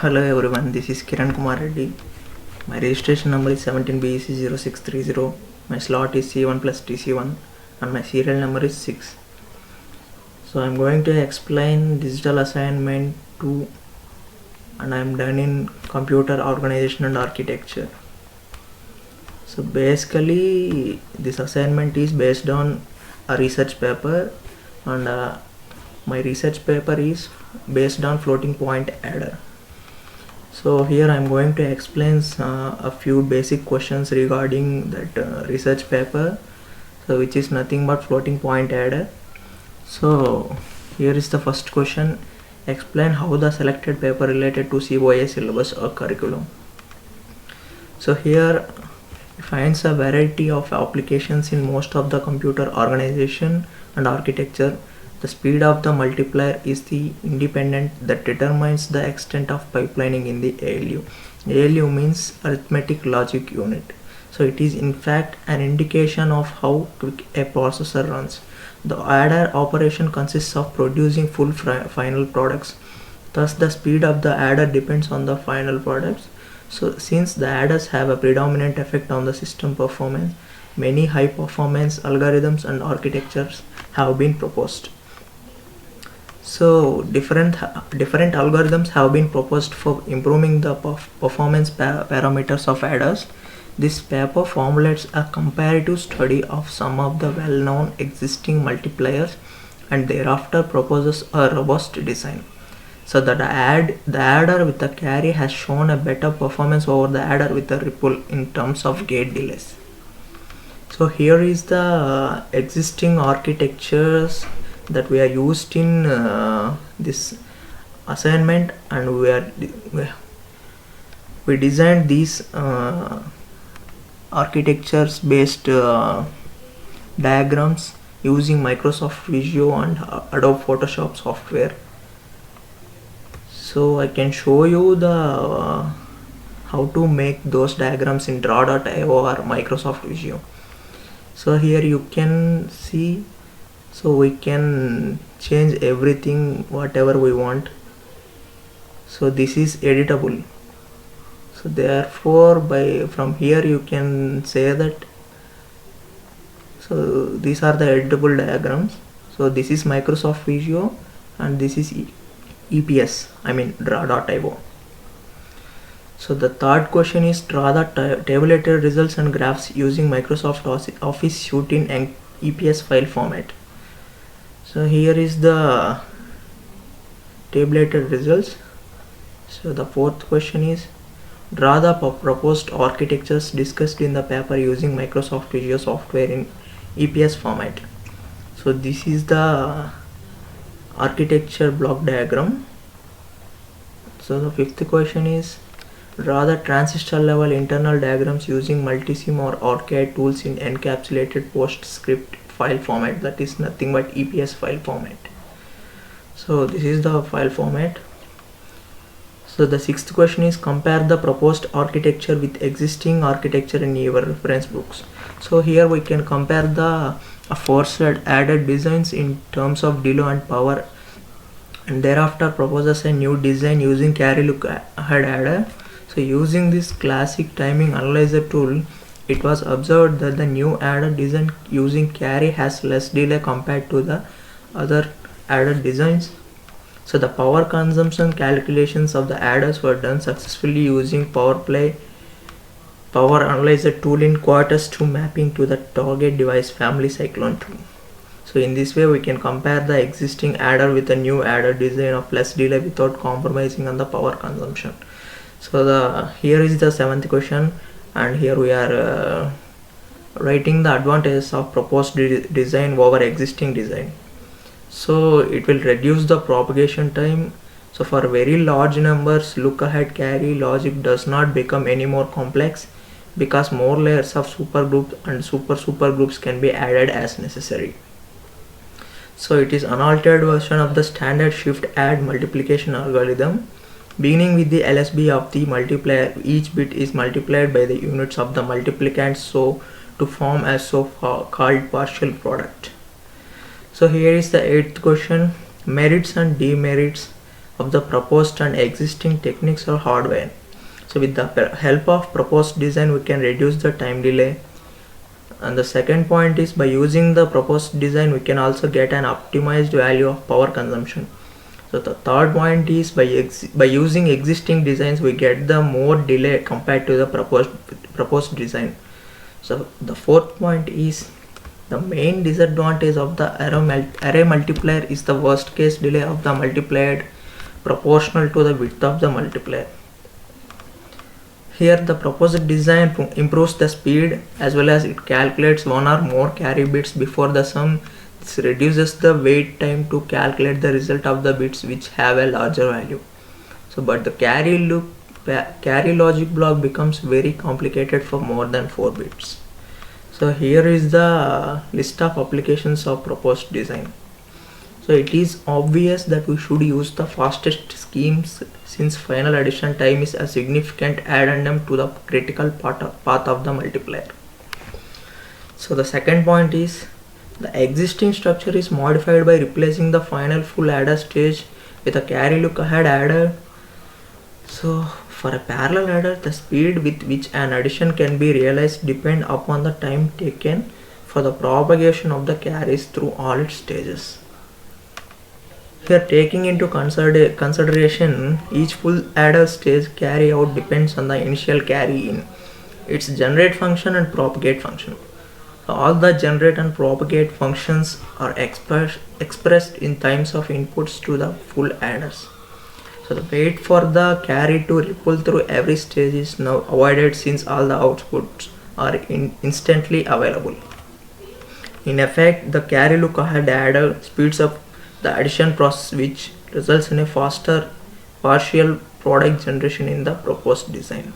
Hello everyone, this is Kiran Kumar Reddy. My registration number is 17BEC0630. My slot is C1 plus TC1 and my serial number is 6. So I'm going to explain digital assignment 2 and I'm done in computer organization and architecture. So basically this assignment is based on a research paper and my research paper is based on floating point adder. So here I am going to explain a few basic questions regarding that research paper, so which is nothing but floating point adder. So here is the first question: explain how the selected paper related to COA syllabus or curriculum. So here it finds a variety of applications in most of the computer organization and architecture. The speed of the multiplier is the independent that determines the extent of pipelining in the ALU. ALU means arithmetic logic unit. So it is in fact an indication of how quick a processor runs. The adder operation consists of producing full final products. Thus the speed of the adder depends on the final products. So since the adders have a predominant effect on the system performance, many high performance algorithms and architectures have been proposed. So different algorithms have been proposed for improving the performance parameters of adders. This paper formulates a comparative study of some of the well-known existing multipliers and thereafter proposes a robust design. So that the adder with the carry has shown a better performance over the adder with the ripple in terms of gate delays. So here is the existing architectures that we are used in this assignment, and we designed these architectures based diagrams using Microsoft Visio and Adobe Photoshop software. So I can show you the how to make those diagrams in draw.io or Microsoft Visio. So here you can see, so we can change everything whatever we want. So this is editable. So therefore from here you can say that, so these are the editable diagrams. So this is Microsoft Visio and this is EPS, I mean draw.io. So the third question is draw the tabulated results and graphs using Microsoft Office Suite in EPS file format. So here is the tabulated results. So the fourth question is draw the proposed architectures discussed in the paper using Microsoft Visio software in EPS format. So this is the architecture block diagram. So the fifth question is draw the transistor level internal diagrams using multisim or arcade tools in encapsulated PostScript file format, that is nothing but EPS file format. So this is the file format. So the sixth question is compare the proposed architecture with existing architecture in your reference books. So here we can compare the aforesaid added designs in terms of delay and power, and thereafter proposes a new design using carry look ahead adder. So using this classic timing analyzer tool, it was observed that the new adder design using carry has less delay compared to the other adder designs. So the power consumption calculations of the adders were done successfully using power analyzer tool in Quartus 2 mapping to the target device family Cyclone 2. So in this way we can compare the existing adder with a new adder design of less delay without compromising on the power consumption. So here is the seventh question, and here we are writing the advantages of proposed design over existing design. So it will reduce the propagation time. So for very large numbers, look ahead carry logic does not become any more complex because more layers of supergroups and supergroups can be added as necessary. So it is unaltered version of the standard shift add multiplication algorithm. Beginning with the LSB of the multiplier, each bit is multiplied by the units of the multiplicand so to form a so-called partial product. So here is the eighth question: merits and demerits. of the proposed and existing techniques or hardware. So with the help of proposed design we can reduce the time delay. And the second point is, by using the proposed design we can also get an optimized value of power consumption. So the third point is, by using existing designs we get the more delay compared to the proposed design. So the fourth point is, the main disadvantage of the array multiplier is the worst case delay of the multiplied proportional to the width of the multiplier. Here the proposed design improves the speed as well as it calculates one or more carry bits before the sum. This reduces the wait time to calculate the result of the bits which have a larger value. So but the carry logic block becomes very complicated for more than 4 bits. So here is the list of applications of proposed design. So it is obvious that we should use the fastest schemes, since final addition time is a significant addendum to the critical path of the multiplier. So the second point is, the existing structure is modified by replacing the final full adder stage with a carry look ahead adder. So for a parallel adder, the speed with which an addition can be realized depend upon the time taken for the propagation of the carries through all its stages. Here, taking into consideration each full adder stage carry out depends on the initial carry in, its generate function and propagate function. All the generate and propagate functions are expressed in times of inputs to the full adders. So the wait for the carry to ripple through every stage is now avoided, since all the outputs are instantly available. In effect, the carry look ahead adder speeds up the addition process, which results in a faster partial product generation in the proposed design.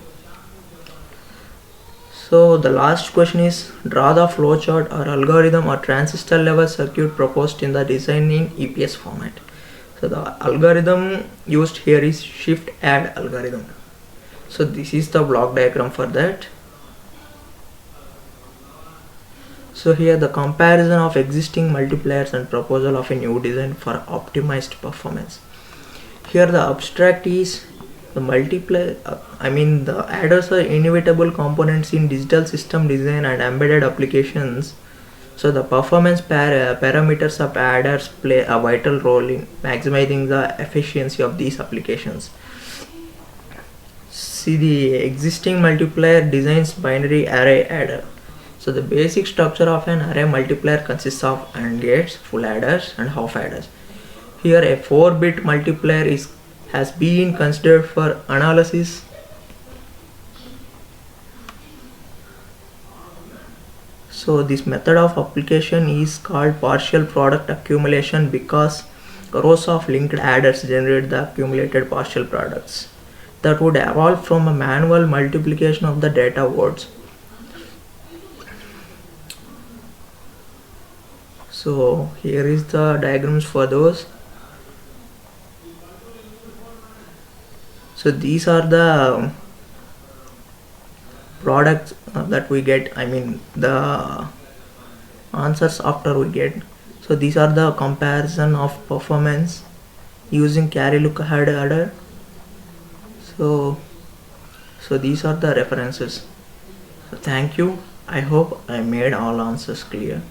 So the last question is, draw the flowchart or algorithm or transistor level circuit proposed in the design in EPS format. So the algorithm used here is shift add algorithm. So this is the block diagram for that. So here the comparison of existing multipliers and proposal of a new design for optimized performance. Here the abstract is, the multiplier, the adders are inevitable components in digital system design and embedded applications. So the performance parameters of adders play a vital role in maximizing the efficiency of these applications. See, the existing multiplier designs binary array adder. So the basic structure of an array multiplier consists of AND gates, full adders and half adders. Here a 4-bit multiplier has been considered for analysis. So this method of application is called partial product accumulation, because rows of linked adders generate the accumulated partial products that would evolve from a manual multiplication of the data words. So here is the diagrams for those. So these are the products that we get, the answers after we get. So these are the comparison of performance using carry look ahead adder. So these are the references. So thank you. I hope I made all answers clear.